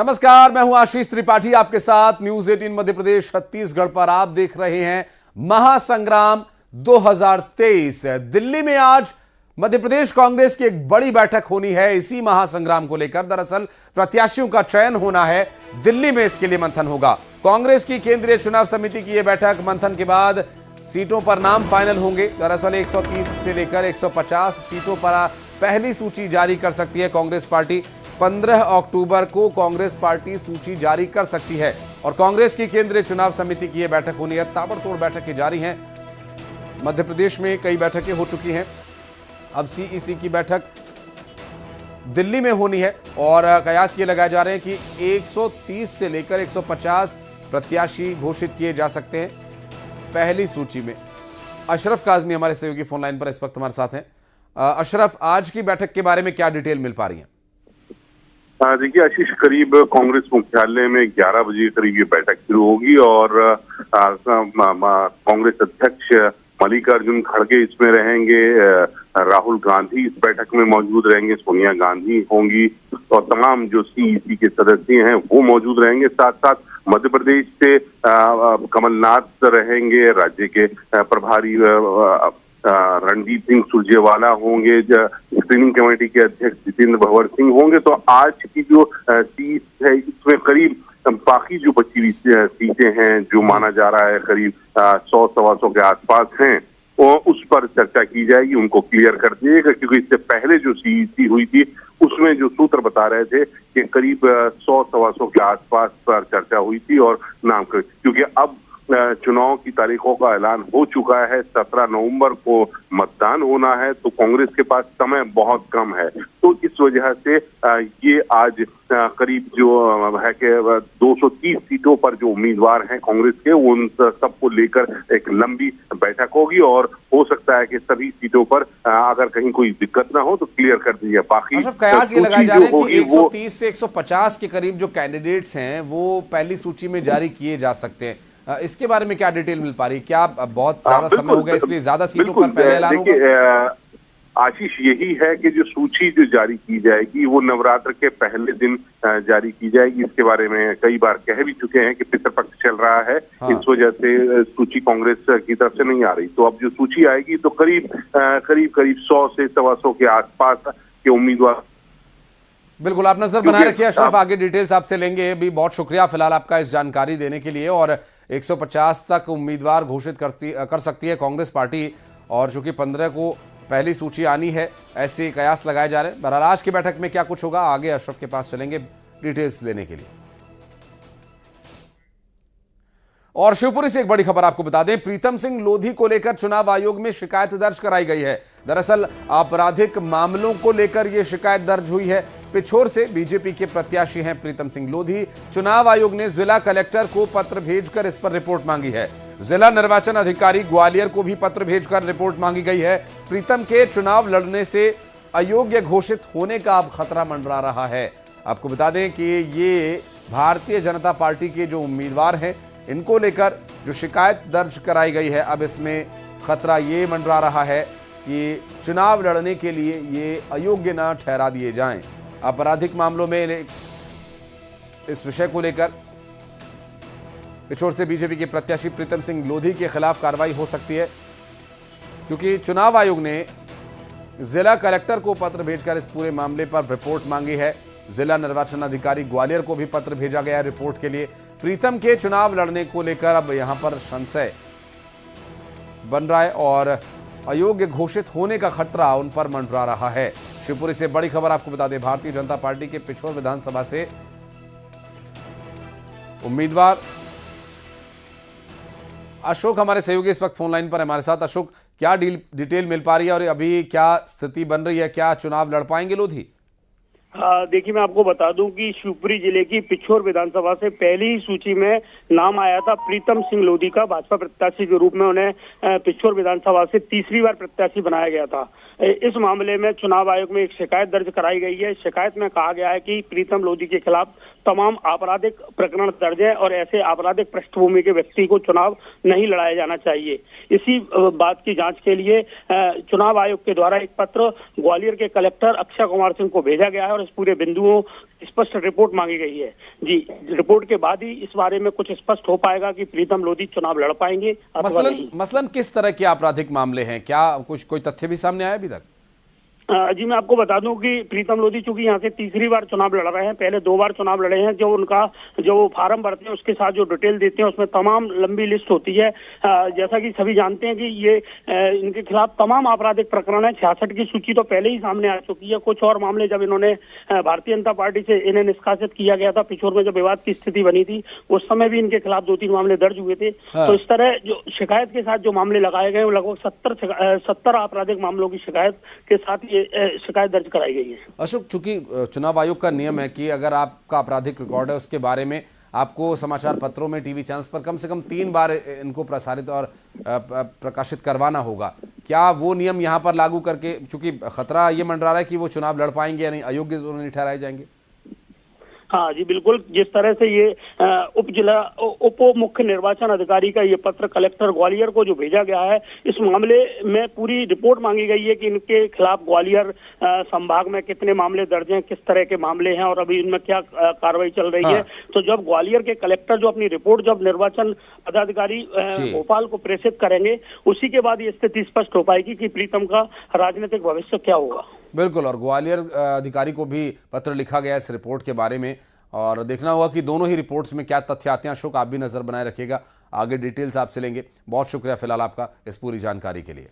नमस्कार, मैं हूं आशीष त्रिपाठी आपके साथ न्यूज 18 मध्य प्रदेश छत्तीसगढ़ पर। आप देख रहे हैं महासंग्राम 2023। दिल्ली में आज मध्य प्रदेश कांग्रेस की एक बड़ी बैठक होनी है इसी महासंग्राम को लेकर। दरअसल प्रत्याशियों का चयन होना है, दिल्ली में इसके लिए मंथन होगा। कांग्रेस की केंद्रीय चुनाव समिति की यह बैठक, मंथन के बाद सीटों पर नाम फाइनल होंगे। दरअसल 130 से लेकर 150 सीटों पर पहली सूची जारी कर सकती है कांग्रेस पार्टी। 15 अक्टूबर को कांग्रेस पार्टी सूची जारी कर सकती है और कांग्रेस की केंद्रीय चुनाव समिति की यह बैठक होनी है। ताबड़तोड़ बैठकें जारी हैं। मध्य प्रदेश में कई बैठकें हो चुकी हैं, अब सीईसी की बैठक दिल्ली में होनी है और कयास ये लगाए जा रहे हैं कि 130 से लेकर 150 प्रत्याशी घोषित किए जा सकते हैं पहली सूची में। अशरफ काजमी हमारे सहयोगी फोन लाइन पर इस वक्त हमारे साथ हैं। अशरफ, आज की बैठक के बारे में क्या डिटेल मिल पा रही है? देखिए आशीष, करीब कांग्रेस मुख्यालय में 11 बजे करीब ये बैठक शुरू होगी और कांग्रेस अध्यक्ष मल्लिकार्जुन खड़गे इसमें रहेंगे, राहुल गांधी इस बैठक में मौजूद रहेंगे, सोनिया गांधी होंगी और तमाम जो सीईसी के सदस्य हैं वो मौजूद रहेंगे। साथ साथ मध्य प्रदेश से कमलनाथ रहेंगे, राज्य के प्रभारी रणदीप सिंह सुरजेवाला होंगे, स्क्रीनिंग कमेटी के अध्यक्ष जितेंद्र भवर सिंह होंगे। तो आज की जो सीट है इसमें करीब बाकी जो बची हुई सीटें हैं जो माना जा रहा है करीब 100-125 के आसपास हैं, उस पर चर्चा की जाएगी, उनको क्लियर कर दिएगा। क्योंकि इससे पहले जो सीईसी हुई थी उसमें जो सूत्र बता रहे थे कि करीब 100-125 के आसपास पर चर्चा हुई थी और नाम कर, क्योंकि अब चुनाव की तारीखों का ऐलान हो चुका है। 17 नवंबर को मतदान होना है, तो कांग्रेस के पास समय बहुत कम है। तो इस वजह से ये आज करीब जो है कि 230 सीटों पर जो उम्मीदवार हैं कांग्रेस के, उन सबको लेकर एक लंबी बैठक होगी और हो सकता है कि सभी सीटों पर अगर कहीं कोई दिक्कत ना हो तो क्लियर कर दी जाए। बाकी कयास ये लगाए जा रहे हैं कि 130 से 150 के करीब जो कैंडिडेट्स हैं वो पहली सूची में जारी किए जा सकते हैं। इसके बारे में क्या डिटेल मिल पा रही है? क्या बहुत ज्यादा समय हो गया इसलिए ज्यादा सीटों पर पहले ऐलान होगा? आशीष, यही है कि जो सूची जो जारी की जाएगी वो नवरात्र के पहले दिन जारी की जाएगी। इसके बारे में कई बार कह भी चुके हैं कि पितृपक्ष चल रहा है, इस वजह से सूची कांग्रेस की तरफ से नहीं आ रही। तो अब जो सूची आएगी तो करीब 100 से 125 के आसपास के उम्मीदवार। बिल्कुल, आप नजर बनाए रखिए अशरफ, आगे डिटेल्स आपसे लेंगे। अभी बहुत शुक्रिया फिलहाल आपका इस जानकारी देने के लिए। और 150 तक उम्मीदवार घोषित कर सकती है कांग्रेस पार्टी और चूंकि 15 को पहली सूची आनी है, ऐसे कयास लगाए जा रहे हैं। बहरहाल आज की बैठक में क्या कुछ होगा, आगे अशरफ के पास चलेंगे डिटेल्स लेने के लिए। और शिवपुरी से एक बड़ी खबर आपको बता दें, प्रीतम सिंह लोधी को लेकर चुनाव आयोग में शिकायत दर्ज कराई गई है। दरअसल आपराधिक मामलों को लेकर यह शिकायत दर्ज हुई है। पिछोर से बीजेपी के प्रत्याशी हैं प्रीतम सिंह लोधी। चुनाव आयोग ने जिला कलेक्टर को पत्र भेजकर इस पर रिपोर्ट मांगी है। जिला निर्वाचन अधिकारी ग्वालियर को भी पत्र भेजकर रिपोर्ट मांगी गई है। प्रीतम के चुनाव लड़ने से अयोग्य घोषित होने का अब खतरा मंडरा रहा है। आपको बता दें कि ये भारतीय जनता पार्टी के जो उम्मीदवार हैं, इनको लेकर जो शिकायत दर्ज कराई गई है, अब इसमें खतरा ये मंडरा रहा है कि चुनाव लड़ने के लिए ये अयोग्य न ठहरा दिए जाएं। आपराधिक मामलों में इस विषय को लेकर पिछोर से बीजेपी के प्रत्याशी प्रीतम सिंह लोधी के खिलाफ कार्रवाई हो सकती है, क्योंकि चुनाव आयोग ने जिला कलेक्टर को पत्र भेजकर इस पूरे मामले पर रिपोर्ट मांगी है। जिला निर्वाचन अधिकारी ग्वालियर को भी पत्र भेजा गया है रिपोर्ट के लिए। प्रीतम के चुनाव लड़ने को लेकर अब यहां पर संशय बन रहा है और अयोग्य घोषित होने का खतरा उन पर मंडरा रहा है। शिवपुरी से बड़ी खबर आपको बता दें, भारतीय जनता पार्टी के पिछोर विधानसभा से उम्मीदवार अशोक हमारे सहयोगी इस वक्त फोन लाइन पर हमारे साथ। अशोक, क्या डिटेल मिल पा रही है और अभी क्या स्थिति बन रही है? क्या चुनाव लड़ पाएंगे लोधी? देखिए, मैं आपको बता दूं कि शिवपुरी जिले की पिछोर विधानसभा से पहली ही सूची में नाम आया था प्रीतम सिंह लोधी का। भाजपा प्रत्याशी के रूप में उन्हें पिछोर विधानसभा से तीसरी बार प्रत्याशी बनाया गया था। इस मामले में चुनाव आयोग में एक शिकायत दर्ज कराई गई है। शिकायत में कहा गया है कि प्रीतम लोधी के खिलाफ तमाम आपराधिक प्रकरण दर्ज है और ऐसे आपराधिक पृष्ठभूमि के व्यक्ति को चुनाव नहीं लड़ाया जाना चाहिए। इसी बात की जांच के लिए चुनाव आयोग के द्वारा एक पत्र ग्वालियर के कलेक्टर अक्षय कुमार सिंह को भेजा गया है और इस पूरे बिंदुओं स्पष्ट रिपोर्ट मांगी गई है। जी, रिपोर्ट के बाद ही इस बारे में कुछ स्पष्ट हो पाएगा कि प्रीतम लोधी चुनाव लड़ पाएंगे अथवा नहीं। मसलन किस तरह के आपराधिक मामले हैं? क्या कुछ कोई तथ्य भी सामने आया अभी तक? जी, मैं आपको बता दूं कि प्रीतम लोधी चूंकि यहाँ से तीसरी बार चुनाव लड़ रहे हैं, पहले 2 बार चुनाव लड़े हैं। जो वो फार्म भरते हैं उसके साथ जो डिटेल देते हैं उसमें तमाम लंबी लिस्ट होती है। जैसा कि सभी जानते हैं कि ये इनके खिलाफ तमाम आपराधिक प्रकरण है। 66 की सूची तो पहले ही सामने आ चुकी है। कुछ और मामले जब इन्होंने भारतीय जनता पार्टी से इन्हें निष्कासित किया गया था, पिछोर में जब विवाद की स्थिति बनी थी, उस समय भी इनके खिलाफ 2-3 मामले दर्ज हुए थे। तो इस तरह जो शिकायत के साथ जो मामले लगाए गए वो लगभग 70 आपराधिक मामलों की शिकायत के साथ ये शिकायत दर्ज कराई गई है। अशोक, चूंकि चुनाव आयोग का नियम है कि अगर आपका आपराधिक रिकॉर्ड है उसके बारे में आपको समाचार पत्रों में, टीवी चैनल्स पर कम से कम 3 बार इनको प्रसारित और प्रकाशित करवाना होगा। क्या वो नियम यहाँ पर लागू करके, चूंकि खतरा ये मंडरा रहा है कि वो चुनाव लड़ पाएंगे या नहीं, अयोग्य तो नहीं ठहराए जाएंगे? हाँ जी, बिल्कुल। जिस तरह से ये उप मुख्य निर्वाचन अधिकारी का ये पत्र कलेक्टर ग्वालियर को जो भेजा गया है, इस मामले में पूरी रिपोर्ट मांगी गई है कि इनके खिलाफ ग्वालियर संभाग में कितने मामले दर्ज हैं, किस तरह के मामले हैं और अभी इनमें क्या कार्रवाई चल रही है। तो जब ग्वालियर के कलेक्टर जो अपनी रिपोर्ट जब निर्वाचन पदाधिकारी भोपाल को प्रेषित करेंगे, उसी के बाद ये स्थिति स्पष्ट हो पाएगी कि प्रीतम का राजनीतिक भविष्य क्या होगा। बिल्कुल, और ग्वालियर अधिकारी को भी पत्र लिखा गया इस रिपोर्ट के बारे में, और देखना होगा कि दोनों ही रिपोर्ट्स में क्या तथ्य आते हैं। अशोक, आप भी नजर बनाए रखिएगा, आगे डिटेल्स आपसे लेंगे। बहुत शुक्रिया फिलहाल आपका इस पूरी जानकारी के लिए।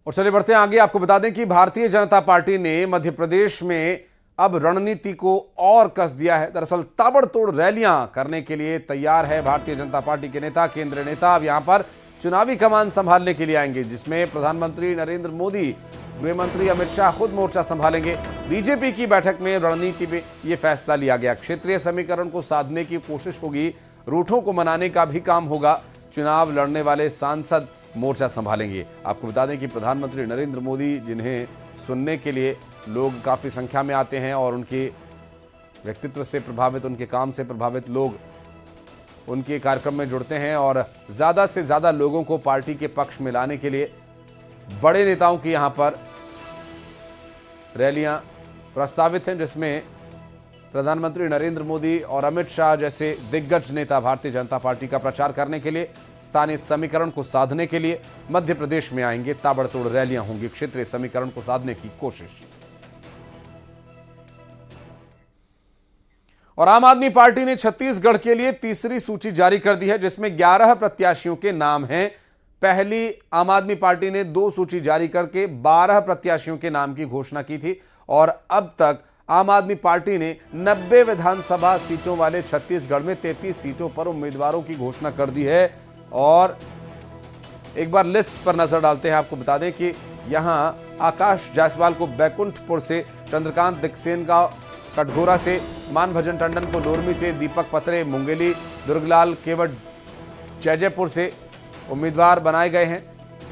और चलिए बढ़ते हैं आगे। आपको बता दें कि भारतीय जनता पार्टी ने मध्य प्रदेश में अब रणनीति को और कस दिया है। दरअसल ताबड़तोड़ रैलियां करने के लिए तैयार है भारतीय जनता पार्टी के नेता। केंद्रीय नेता अब यहां पर चुनावी कमान संभालने के लिए आएंगे, जिसमें प्रधानमंत्री नरेंद्र मोदी, गृह मंत्री अमित शाह खुद मोर्चा संभालेंगे। बीजेपी की बैठक में रणनीति में यह फैसला लिया गया। क्षेत्रीय समीकरण को साधने की कोशिश होगी, रूठों को मनाने का भी काम होगा। चुनाव लड़ने वाले सांसद मोर्चा संभालेंगे। आपको बता दें कि प्रधानमंत्री नरेंद्र मोदी, जिन्हें सुनने के लिए लोग काफ़ी संख्या में आते हैं और उनके व्यक्तित्व से प्रभावित, उनके काम से प्रभावित लोग उनके कार्यक्रम में जुड़ते हैं और ज़्यादा से ज़्यादा लोगों को पार्टी के पक्ष में लाने के लिए बड़े नेताओं की यहाँ पर रैलियाँ प्रस्तावित हैं, जिसमें प्रधानमंत्री नरेंद्र मोदी और अमित शाह जैसे दिग्गज नेता भारतीय जनता पार्टी का प्रचार करने के लिए, स्थानीय समीकरण को साधने के लिए मध्य प्रदेश में आएंगे। ताबड़तोड़ रैलियां होंगी, क्षेत्रीय समीकरण को साधने की कोशिश। और आम आदमी पार्टी ने छत्तीसगढ़ के लिए तीसरी सूची जारी कर दी है, जिसमें 11 प्रत्याशियों के नाम हैं। पहली आम आदमी पार्टी ने 2 सूची जारी करके 12 प्रत्याशियों के नाम की घोषणा की थी और अब तक आम आदमी पार्टी ने 90 विधानसभा सीटों वाले छत्तीसगढ़ में 33 सीटों पर उम्मीदवारों की घोषणा कर दी है। और एक बार लिस्ट पर नजर डालते हैं। आपको बता दें कि यहां आकाश जायसवाल को बैकुंठपुर से, चंद्रकांत दिक्सेन का कटघोरा से, मानभजन टंडन को लोरमी से, दीपक पत्रे मुंगेली, दुर्गलाल केवट जयजयपुर से उम्मीदवार बनाए गए हैं।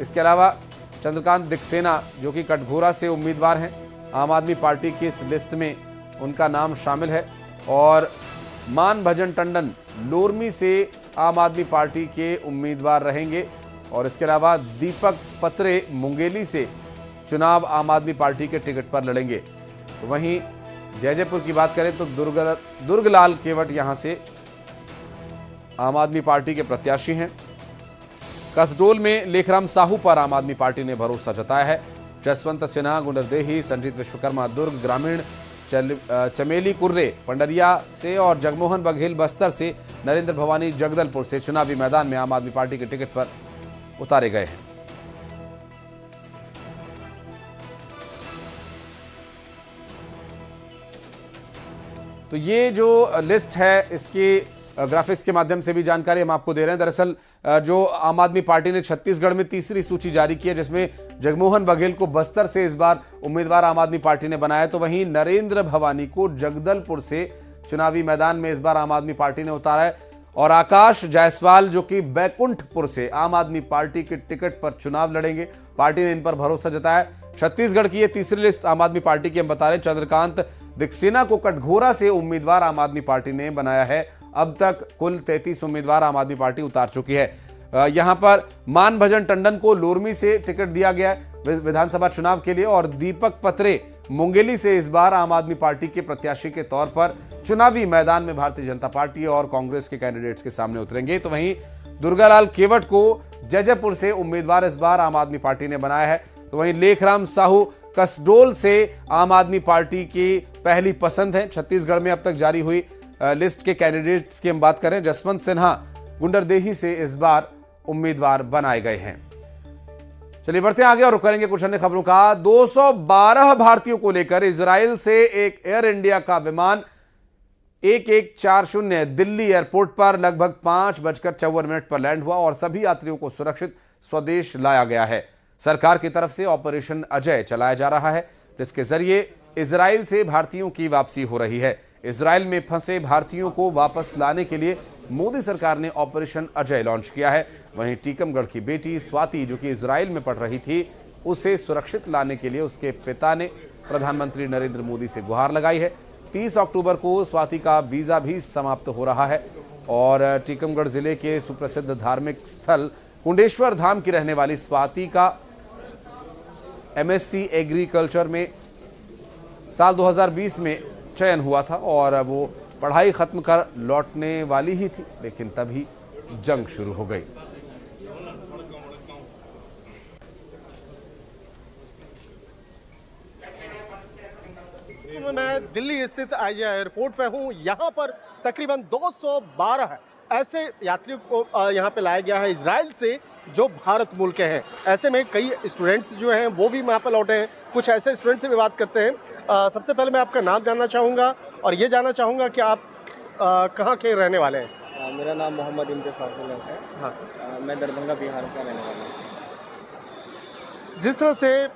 इसके अलावा चंद्रकांत दिक्सेना जो कि कटघोरा से उम्मीदवार हैं, आम आदमी पार्टी की इस लिस्ट में उनका नाम शामिल है। और मानभजन टंडन लोरमी से आम आदमी पार्टी के उम्मीदवार रहेंगे। और इसके अलावा दीपक पत्रे मुंगेली से चुनाव आम आदमी पार्टी के टिकट पर लड़ेंगे। तो वहीं जयजयपुर की बात करें तो दुर्गलाल केवट यहां से आम आदमी पार्टी के प्रत्याशी हैं। कसडोल में लेखराम साहू पर आम आदमी पार्टी ने भरोसा जताया है। जसवंत सिन्हा गुंडरदेही, संजीत विश्वकर्मा दुर्ग ग्रामीण, चमेली कुर्रे पंडरिया से और जगमोहन बघेल बस्तर से, नरेंद्र भवानी जगदलपुर से चुनावी मैदान में आम आदमी पार्टी के टिकट पर उतारे गए हैं। तो ये जो लिस्ट है, इसकी ग्राफिक्स के माध्यम से भी जानकारी हम आपको दे रहे हैं। दरअसल जो आम आदमी पार्टी ने छत्तीसगढ़ में तीसरी सूची जारी की है, जिसमें जगमोहन बघेल को बस्तर से इस बार उम्मीदवार आम आदमी पार्टी ने बनाया, तो वहीं नरेंद्र भवानी को जगदलपुर से चुनावी मैदान में इस बार आम आदमी पार्टी ने उतारा है। और आकाश जायसवाल जो कि बैकुंठपुर से आम आदमी पार्टी के टिकट पर चुनाव लड़ेंगे, पार्टी ने इन पर भरोसा जताया। छत्तीसगढ़ की ये तीसरी लिस्ट आम आदमी पार्टी की हम बता रहे हैं। चंद्रकांत दिक्सेना को कटघोरा से उम्मीदवार आम आदमी पार्टी ने बनाया है। अब तक कुल 33 उम्मीदवार आम आदमी पार्टी उतार चुकी है। यहां पर मान भजन टंडन को लोरमी से टिकट दिया गया है विधानसभा चुनाव के लिए और दीपक पत्रे मुंगेली से इस बार आम आदमी पार्टी के प्रत्याशी के तौर पर चुनावी मैदान में भारतीय जनता पार्टी और कांग्रेस के कैंडिडेट्स के सामने उतरेंगे। तो वहीं दुर्गालाल केवट को जयपुर से उम्मीदवार इस बार आम आदमी पार्टी ने बनाया है। तो वहीं लेखराम साहू कसडोल से आम आदमी पार्टी की पहली पसंद है। छत्तीसगढ़ में अब तक जारी हुई लिस्ट के कैंडिडेट्स की हम बात करें, जसवंत सिन्हा गुंडरदेही से इस बार उम्मीदवार बनाए गए हैं। चलिए बढ़ते हैं आगे और करेंगे कुछ अन्य खबरों का। 212 भारतीयों को लेकर इजराइल से एक एयर इंडिया का विमान 1140 दिल्ली एयरपोर्ट पर लगभग 5:54 पर लैंड हुआ और सभी यात्रियों को सुरक्षित स्वदेश लाया गया है। सरकार की तरफ से ऑपरेशन अजय चलाया जा रहा है, जिसके जरिए इजराइल से भारतीयों की वापसी हो रही है। इजराइल में फंसे भारतीयों को वापस लाने के लिए मोदी सरकार ने ऑपरेशन अजय लॉन्च किया है। वहीं टीकमगढ़ की बेटी स्वाति, जो कि इजराइल में पढ़ रही थी, उसे सुरक्षित लाने के लिए उसके पिता ने प्रधानमंत्री नरेंद्र मोदी से गुहार लगाई है। 30 अक्टूबर को स्वाति का वीजा भी समाप्त हो रहा है और टीकमगढ़ जिले के सुप्रसिद्ध धार्मिक स्थल कुंडेश्वर धाम की रहने वाली स्वाति का MSc एग्रीकल्चर में साल 2020 में चयन हुआ था और वो पढ़ाई खत्म कर लौटने वाली ही थी, लेकिन तभी जंग शुरू हो गई। मैं दिल्ली स्थित आईजीआई एयरपोर्ट पे हूँ। यहाँ पर तकरीबन 212 ऐसे यात्रियों को यहाँ पे लाया गया है इजराइल से, जो भारत मूल के हैं। ऐसे में कई स्टूडेंट्स जो हैं वो भी यहाँ पर लौटे हैं। कुछ ऐसे स्टूडेंट्स से भी बात करते हैं। सबसे पहले मैं आपका नाम जानना चाहूँगा और ये जानना चाहूँगा कि आप कहाँ के रहने वाले हैं। मेरा नाम मोहम्मद इंतसारुल है। हाँ, मैं दरभंगा बिहार का रहने वाला हूँ। जिस तरह से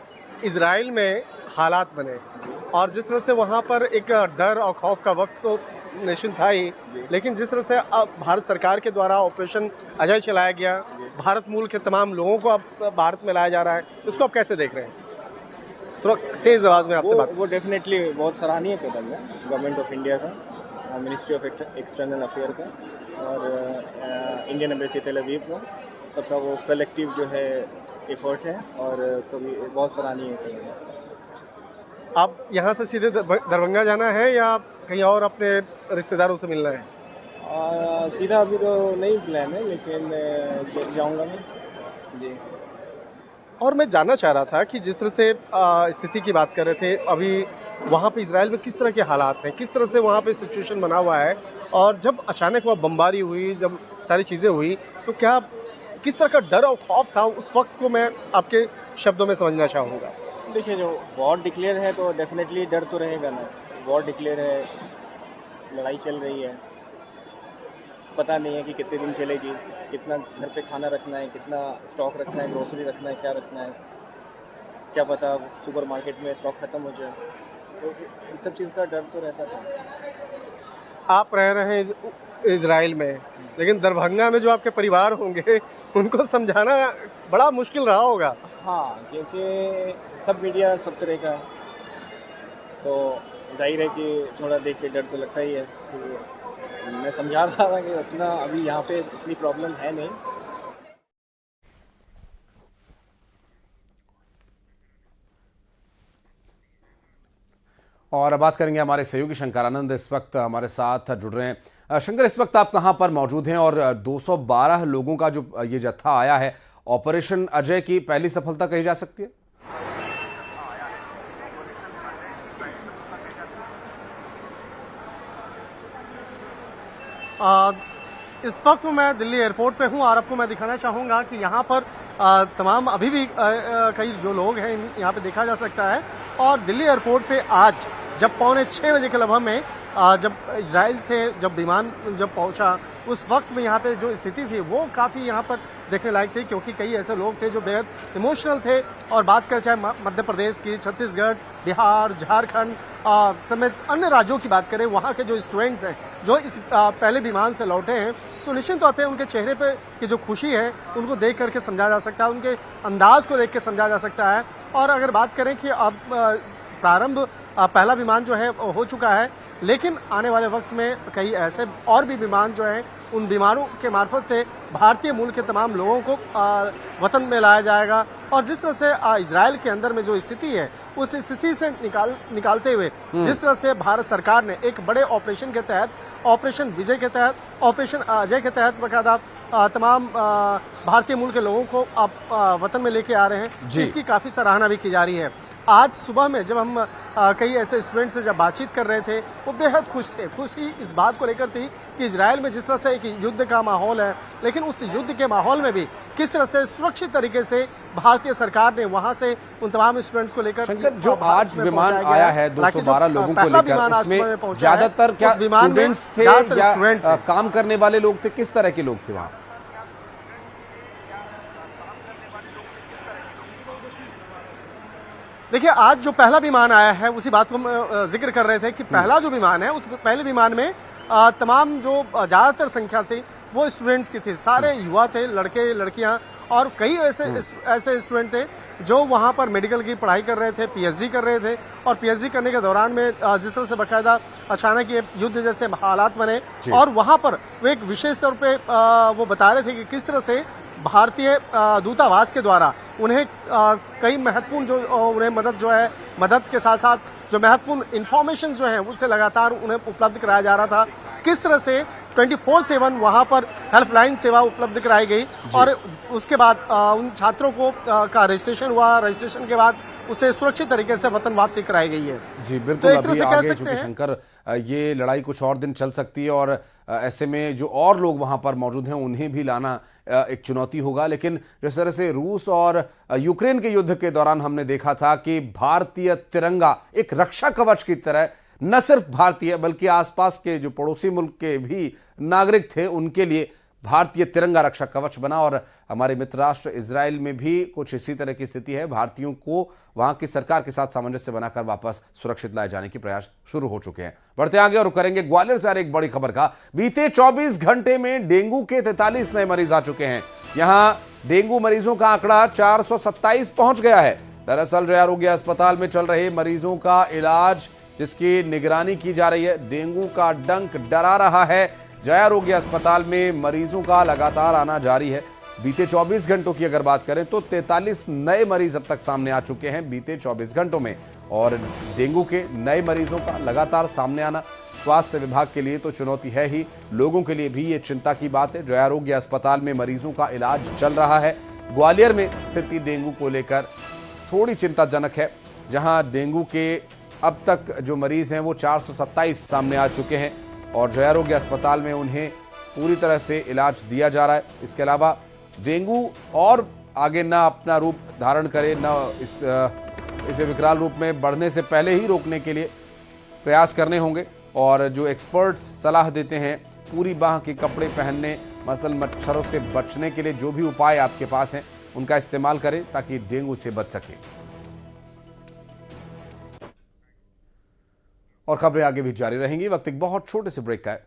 इजराइल में हालात बने और जिस तरह से वहाँ पर एक डर और खौफ का वक्त तो नेशन था ही, लेकिन जिस तरह से अब भारत सरकार के द्वारा ऑपरेशन अजय चलाया गया, भारत मूल के तमाम लोगों को अब भारत में लाया जा रहा है, उसको आप कैसे देख रहे हैं? थोड़ा तेज आवाज़ में आपसे बात। वो डेफिनेटली बहुत सराहनीय कदम है गवर्नमेंट ऑफ इंडिया का, मिनिस्ट्री ऑफ एक्सटर्नल अफेयर का और इंडियन एम्बेसी तेल अवीव का, सबका वो कलेक्टिव जो है एफर्ट है और कभी बहुत सराहनीय कदम है। आप यहाँ से सीधे दरभंगा जाना है या कहीं और अपने रिश्तेदारों से मिलना है? सीधा अभी तो नहीं प्लान है, लेकिन जाऊँगा मैं जी। और मैं जानना चाह रहा था कि जिस तरह से स्थिति की बात कर रहे थे, अभी वहाँ पे इजराइल में किस तरह के हालात हैं, किस तरह से वहाँ पे सिचुएशन बना हुआ है, और जब अचानक वह बमबारी हुई, जब सारी चीज़ें हुई, तो क्या किस तरह का डर और खौफ था उस वक्त को मैं आपके शब्दों में समझना चाहूँगा। देखिए, जो वॉर डिक्लेयर है तो डेफिनेटली डर तो रहेगा ना। वॉर डिक्लेयर है, लड़ाई चल रही है, पता नहीं है कि कितने दिन चलेगी, कितना घर पे खाना रखना है, कितना स्टॉक रखना है, ग्रोसरी रखना है, क्या रखना है, क्या पता सुपर मार्केट में स्टॉक ख़त्म हो जाए। तो इस सब चीज़ का डर तो रहता था। आप रह रहे हैं इजराइल में, लेकिन दरभंगा में जो आपके परिवार होंगे उनको समझाना बड़ा मुश्किल रहा होगा। हाँ, क्योंकि सब मीडिया सब तरह का है, तो जाहिर है कि थोड़ा देख के डर तो लगता ही है। तो मैं समझा रहा था कि उतना अभी यहाँ पे इतनी प्रॉब्लम है नहीं। और बात करेंगे हमारे सहयोगी शंकर आनंद, इस वक्त हमारे साथ जुड़ रहे हैं। शंकर, इस वक्त आप कहां पर मौजूद हैं और 212 लोगों का जो ये जत्था आया है, ऑपरेशन अजय की पहली सफलता कही जा सकती है? इस वक्त मैं दिल्ली एयरपोर्ट पे हूँ और आपको मैं दिखाना चाहूँगा कि यहाँ पर तमाम अभी भी कई जो लोग हैं यहाँ पे देखा जा सकता है। और दिल्ली एयरपोर्ट पे आज जब 5:45 बजे के लगभग में जब इजराइल से जब विमान जब पहुंचा, उस वक्त में यहाँ पे जो स्थिति थी वो काफ़ी यहाँ पर देखने लायक थी, क्योंकि कई ऐसे लोग थे जो बेहद इमोशनल थे। और बात करें चाहे मध्य प्रदेश की, छत्तीसगढ़, बिहार, झारखंड समेत अन्य राज्यों की बात करें, वहाँ के जो स्टूडेंट्स हैं जो इस पहले विमान से लौटे हैं, तो निश्चित तौर पे उनके चेहरे पे की जो खुशी है उनको देख करके समझा जा सकता है, उनके अंदाज को देख के समझा जा सकता है। और अगर बात करें कि अब प्रारंभ पहला विमान जो है हो चुका है, लेकिन आने वाले वक्त में कई ऐसे और भी विमान जो हैं उन विमानों के मार्फत से भारतीय मूल के तमाम लोगों को वतन में लाया जाएगा। और जिस तरह से इजराइल के अंदर में जो स्थिति है उस स्थिति से निकालते हुए जिस तरह से भारत सरकार ने एक बड़े ऑपरेशन के तहत, ऑपरेशन विजय के तहत, ऑपरेशन अजय के तहत बकायदा तमाम भारतीय मूल के लोगों को वतन में लेके आ रहे हैं, जिसकी काफी सराहना भी की जा रही है। आज सुबह में जब हम कई ऐसे स्टूडेंट से जब बातचीत कर रहे थे, वो बेहद खुश थे। खुशी इस बात को लेकर थी कि इजराइल में जिस तरह से एक युद्ध का माहौल है, लेकिन उस युद्ध के माहौल में भी किस तरह से सुरक्षित तरीके से भारतीय सरकार ने वहां से उन तमाम स्टूडेंट्स को लेकर शंकर, जो आज विमान आया है 212 लोगों को लेकर, उसमें ज्यादातर क्या स्टूडेंट्स थे या काम करने वाले लोग थे? किस तरह के लोग थे वहां? देखिए, आज जो पहला विमान आया है उसी बात को हम जिक्र कर रहे थे कि पहला जो विमान है उस पहले विमान में तमाम जो ज्यादातर संख्या थी वो स्टूडेंट्स की थी। सारे युवा थे, लड़के लड़कियां, और कई ऐसे स्टूडेंट थे जो वहां पर मेडिकल की पढ़ाई कर रहे थे, पीएचडी कर रहे थे। और पीएचडी करने के दौरान में जिस तरह से बाकायदा अचानक ये युद्ध जैसे हालात बने, और वहां पर वो एक विशेष तौर पे वो बता रहे थे कि किस तरह से भारतीय दूतावास के द्वारा उन्हें कई महत्वपूर्ण जो उन्हें मदद के साथ साथ जो महत्वपूर्ण इंफॉर्मेशन जो है उससे लगातार उन्हें उपलब्ध कराया जा रहा था। किस तरह से 24/7 वहां पर हेल्पलाइन सेवा उपलब्ध कराई गई, और उसके बाद उन छात्रों को का रजिस्ट्रेशन हुआ। रजिस्ट्रेशन के बाद उसे सुरक्षित तरीके से वतन वापसी कराई गई है। जी बिल्कुल। अभी आगे चूंकि शंकर ये लड़ाई कुछ और दिन चल सकती है, और ऐसे में जो और लोग वहां पर मौजूद हैं उन्हें भी लाना एक चुनौती होगा। लेकिन जिस तरह से रूस और यूक्रेन के युद्ध के दौरान हमने देखा था कि भारतीय तिरंगा एक रक्षा कवच की तरह न सिर्फ भारतीय बल्कि आसपास के जो पड़ोसी मुल्क के भी नागरिक थे उनके लिए भारतीय तिरंगा रक्षा कवच बना। और हमारे मित्र राष्ट्र इजराइल में भी कुछ इसी तरह की स्थिति है। भारतीयों को वहां की सरकार के साथ सामंजस्य बनाकर वापस सुरक्षित लाए जाने के प्रयास शुरू हो चुके हैं। बढ़ते आगे और करेंगे ग्वालियर से एक बड़ी खबर का। बीते 24 घंटे में डेंगू के 43 नए मरीज आ चुके हैं। यहां डेंगू मरीजों का आंकड़ा 427 पहुंच गया है। दरअसल जय आरोग्य अस्पताल में चल रहे मरीजों का इलाज, जिसकी निगरानी की जा रही है। डेंगू का डंक डरा रहा है। जय आरोग्य अस्पताल में मरीजों का लगातार आना जारी है। बीते 24 घंटों की अगर बात करें तो 43 नए मरीज अब तक सामने आ चुके हैं बीते 24 घंटों में। और डेंगू के नए मरीजों का लगातार सामने आना स्वास्थ्य विभाग के लिए तो चुनौती है ही, लोगों के लिए भी ये चिंता की बात है। जय आरोग्य अस्पताल में मरीजों का इलाज चल रहा है। ग्वालियर में स्थिति डेंगू को लेकर थोड़ी चिंताजनक है, जहां डेंगू के अब तक जो मरीज हैं वो 427 सामने आ चुके हैं, और जय आरोग्य अस्पताल में उन्हें पूरी तरह से इलाज दिया जा रहा है। इसके अलावा डेंगू और आगे ना अपना रूप धारण करे, ना इसे विकराल रूप में बढ़ने से पहले ही रोकने के लिए प्रयास करने होंगे। और जो एक्सपर्ट्स सलाह देते हैं पूरी बाह के कपड़े पहनने, मसलन मच्छरों से बचने के लिए जो भी उपाय आपके पास हैं उनका इस्तेमाल करें ताकि डेंगू से बच सके। और खबरें आगे भी जारी रहेंगी। वक्त एक बहुत छोटे से ब्रेक का है।